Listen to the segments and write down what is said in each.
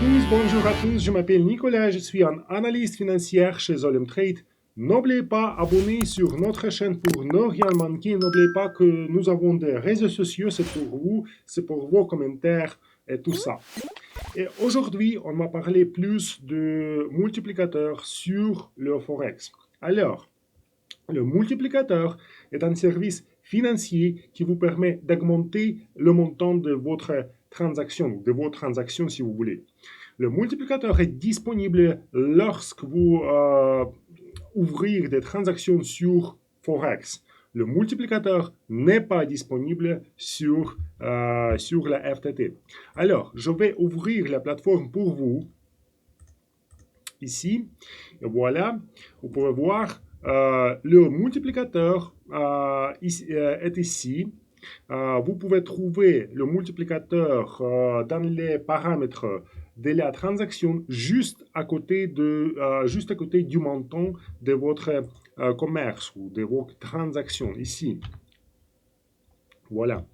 bonjour à tous, je m'appelle Nicolas, je suis un analyste financier chez Zolem Trade. N'oubliez pas d'abonner sur notre chaîne pour ne rien manquer. N'oubliez pas que nous avons des réseaux sociaux, c'est pour vous, c'est pour vos commentaires et tout ça. Et aujourd'hui, on va parler plus de multiplicateurs sur le Forex. Alors, le multiplicateur est un service financier qui vous permet d'augmenter le montant de votre transaction, de vos transactions si vous voulez. Le multiplicateur est disponible lorsque vous ouvrez des transactions sur Forex. Le multiplicateur n'est pas disponible sur la FTT. Alors, je vais ouvrir la plateforme pour vous, ici, et voilà, vous pouvez voir, le multiplicateur est ici. Vous pouvez trouver le multiplicateur dans les paramètres de la transaction juste à côté du montant de votre commerce ou de vos transactions ici. Voilà.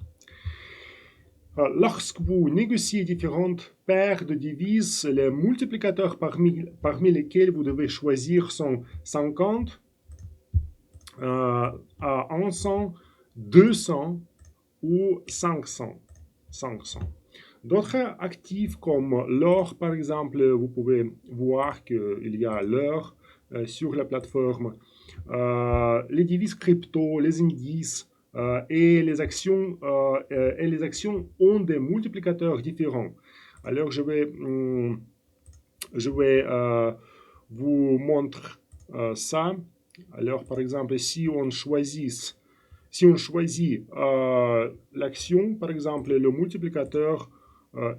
Lorsque vous négociez différentes paires de devises, les multiplicateurs parmi lesquels vous devez choisir sont 50, à 100, 200 ou 500. D'autres actifs comme l'or, par exemple, vous pouvez voir qu'il y a l'or sur la plateforme. Les devises crypto, les indices et les actions ont des multiplicateurs différents. Alors, je vais vous montrer ça. Alors, par exemple, si on choisit l'action, par exemple, le multiplicateur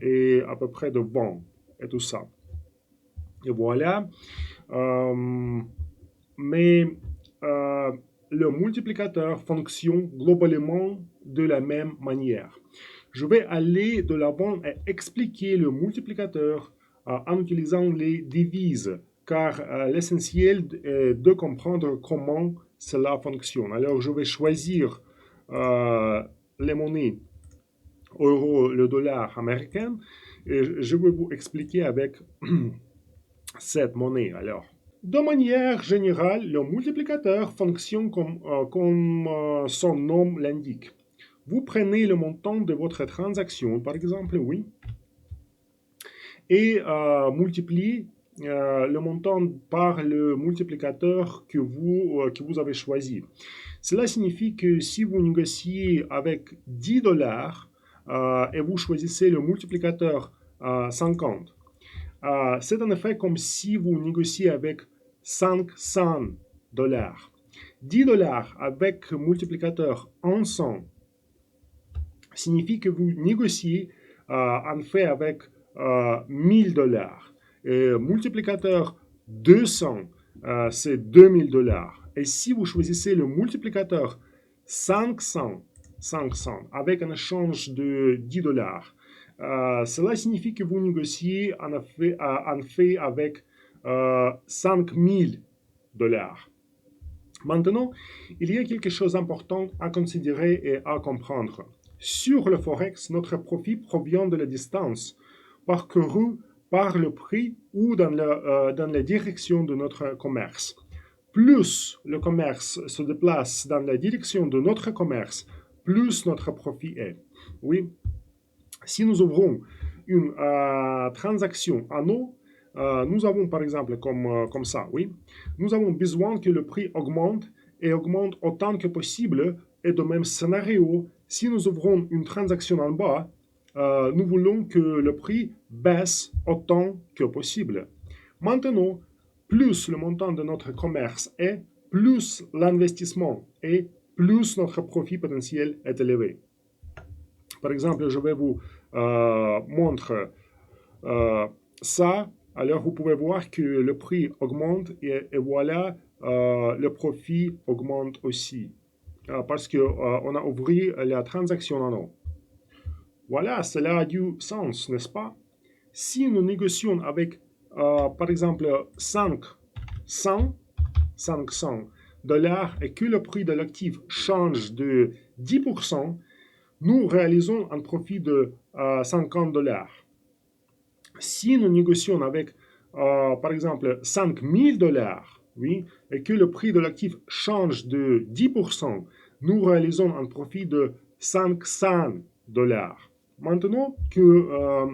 est à peu près de 20 et tout ça. Et voilà. Mais le multiplicateur fonctionne globalement de la même manière. Je vais aller de l'avant et expliquer le multiplicateur en utilisant les devises, car l'essentiel est de comprendre comment cela fonctionne. Alors, je vais choisir les monnaies euro, le dollar américain, et je vais vous expliquer avec cette monnaie. Alors, de manière générale, le multiplicateur fonctionne comme son nom l'indique. Vous prenez le montant de votre transaction, par exemple, oui, et multipliez le montant par le multiplicateur que vous avez choisi. Cela signifie que si vous négociez avec 10 dollars et vous choisissez le multiplicateur 50, c'est en effet comme si vous négociez avec 500 dollars. 10 dollars avec multiplicateur 100 signifie que vous négociez en fait avec 1000 dollars. Et multiplicateur 200, c'est 2000 dollars. Et si vous choisissez le multiplicateur 500 avec un échange de 10 dollars, cela signifie que vous négociez en fait avec 5000 dollars. Maintenant, il y a quelque chose d'important à considérer et à comprendre. Sur le Forex, notre profit provient de la distance parcourue par le prix ou dans la direction de notre commerce. Plus le commerce se déplace dans la direction de notre commerce, plus notre profit est. Oui, si nous ouvrons une transaction en eau, nous avons par exemple comme ça, oui, nous avons besoin que le prix augmente et augmente autant que possible. Et de même scénario, si nous ouvrons une transaction en bas, nous voulons que le prix baisse autant que possible. Maintenant, plus le montant de notre commerce est, plus l'investissement est, plus notre profit potentiel est élevé. Par exemple, je vais vous montrer ça. Alors, vous pouvez voir que le prix augmente et voilà, le profit augmente aussi. Parce qu'on a ouvert la transaction en eau. Voilà, cela a du sens, n'est-ce pas? Si nous négocions avec, par exemple, 500 dollars et que le prix de l'actif change de 10%, nous réalisons un profit de 50 dollars. Si nous négocions avec, par exemple, $5 000, oui, et que le prix de l'actif change de 10%, nous réalisons un profit de $500. Maintenant que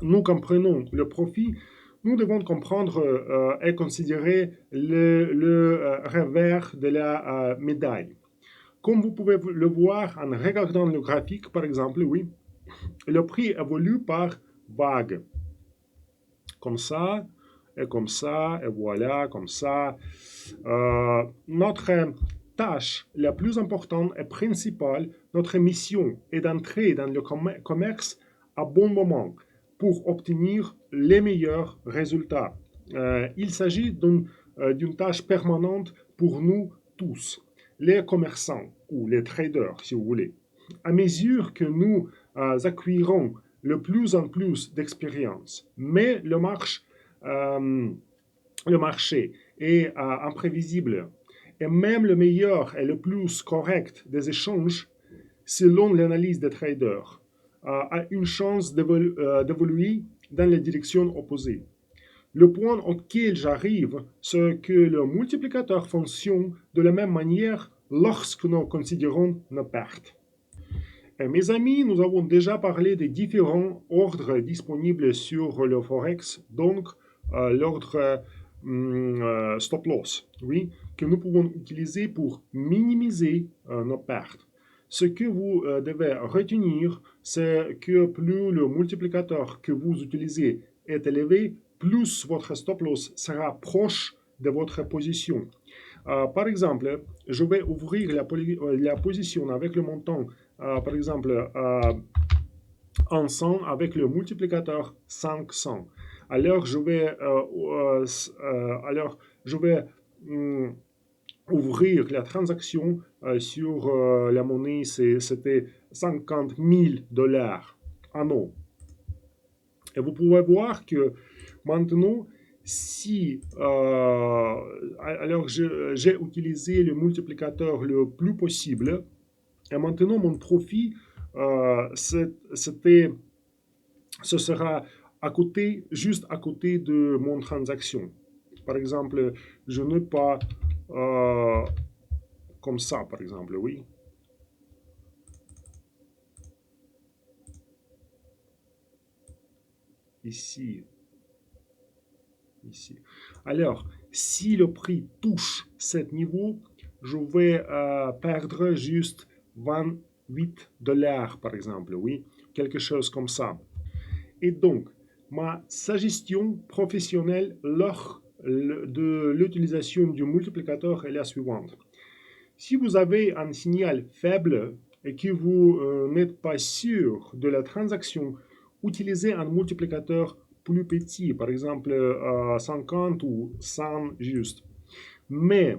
nous comprenons le profit, nous devons comprendre et considérer le revers de la médaille. Comme vous pouvez le voir en regardant le graphique, par exemple, oui, le prix évolue par vague. Comme ça, et voilà, comme ça. Notre tâche la plus importante et principale, notre mission est d'entrer dans le commerce à bon moment pour obtenir les meilleurs résultats. Il s'agit d'une tâche permanente pour nous tous, les commerçants ou les traders, si vous voulez. À mesure que nous acquirons de plus en plus d'expérience, mais le marché est imprévisible et même le meilleur et le plus correct des échanges, selon l'analyse des traders, a une chance d'évoluer dans la direction opposée. Le point auquel j'arrive, c'est que le multiplicateur fonctionne de la même manière lorsque nous considérons nos pertes. Mes amis, nous avons déjà parlé des différents ordres disponibles sur le Forex, donc l'ordre stop loss, oui, que nous pouvons utiliser pour minimiser nos pertes. Ce que vous devez retenir, c'est que plus le multiplicateur que vous utilisez est élevé, plus votre stop loss sera proche de votre position. Par exemple, je vais ouvrir la position avec le montant, par exemple, 100 avec le multiplicateur 500. Alors, je vais ouvrir la transaction sur la monnaie, c'était $50 000 en eau. Et vous pouvez voir que maintenant, si alors j'ai utilisé le multiplicateur le plus possible, et maintenant mon profit, ce sera juste à côté de mon transaction. Par exemple, je n'ai pas comme ça, par exemple, oui. Ici. Alors, si le prix touche ce niveau, je vais perdre juste $28, par exemple, oui, quelque chose comme ça. Et donc, ma suggestion professionnelle lors de l'utilisation du multiplicateur est la suivante. Si vous avez un signal faible et que vous n'êtes pas sûr de la transaction, utilisez un multiplicateur plus petit, par exemple 50 ou 100 juste. Mais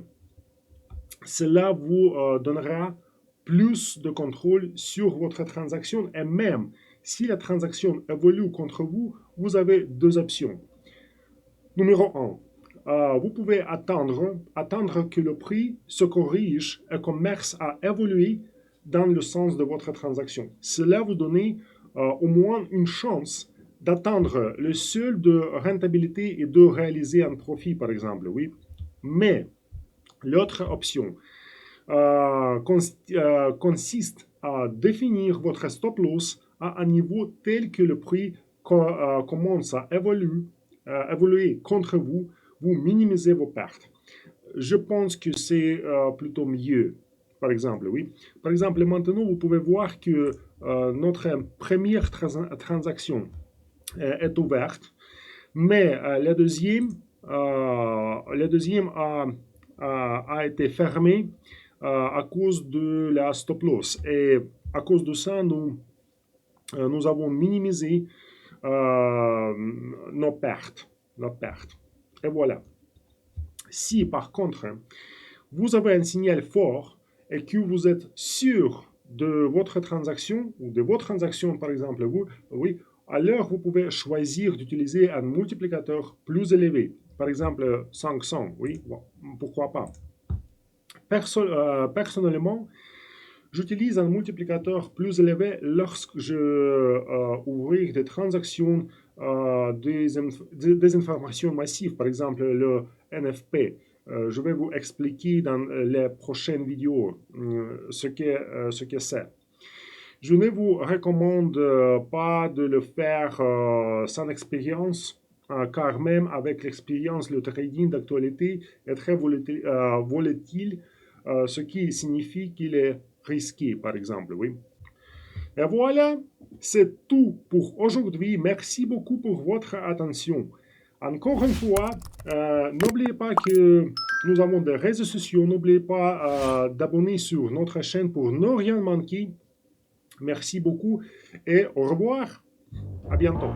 cela vous donnera plus de contrôle sur votre transaction et même si la transaction évolue contre vous, vous avez deux options. Numéro 1, vous pouvez attendre que le prix se corrige et commence à évoluer dans le sens de votre transaction. Cela vous donne au moins une chance d'atteindre le seuil de rentabilité et de réaliser un profit, par exemple, oui. Mais l'autre option consiste à définir votre stop loss à un niveau tel que le prix commence à évoluer contre vous, vous minimisez vos pertes. Je pense que c'est plutôt mieux. Par exemple, oui. Par exemple, maintenant, vous pouvez voir que notre première transaction est ouverte, mais la deuxième a été fermée à cause de la stop loss. Et à cause de ça, nous avons minimisé nos pertes. Et voilà. Si par contre, vous avez un signal fort et que vous êtes sûr de votre transaction, ou de vos transactions par exemple, oui, alors vous pouvez choisir d'utiliser un multiplicateur plus élevé. Par exemple, 500, oui, bon, pourquoi pas. Personnellement, j'utilise un multiplicateur plus élevé lorsque je ouvre des transactions des informations massives, par exemple le NFP. Je vais vous expliquer dans les prochaines vidéos ce que c'est. Je ne vous recommande pas de le faire sans expérience, car même avec l'expérience, le trading d'actualité est très volatile, ce qui signifie qu'il est risqué, par exemple. Oui. Et voilà, c'est tout pour aujourd'hui. Merci beaucoup pour votre attention. Encore une fois, n'oubliez pas que nous avons des réseaux sociaux. N'oubliez pas d'abonner sur notre chaîne pour ne rien manquer. Merci beaucoup et au revoir. À bientôt.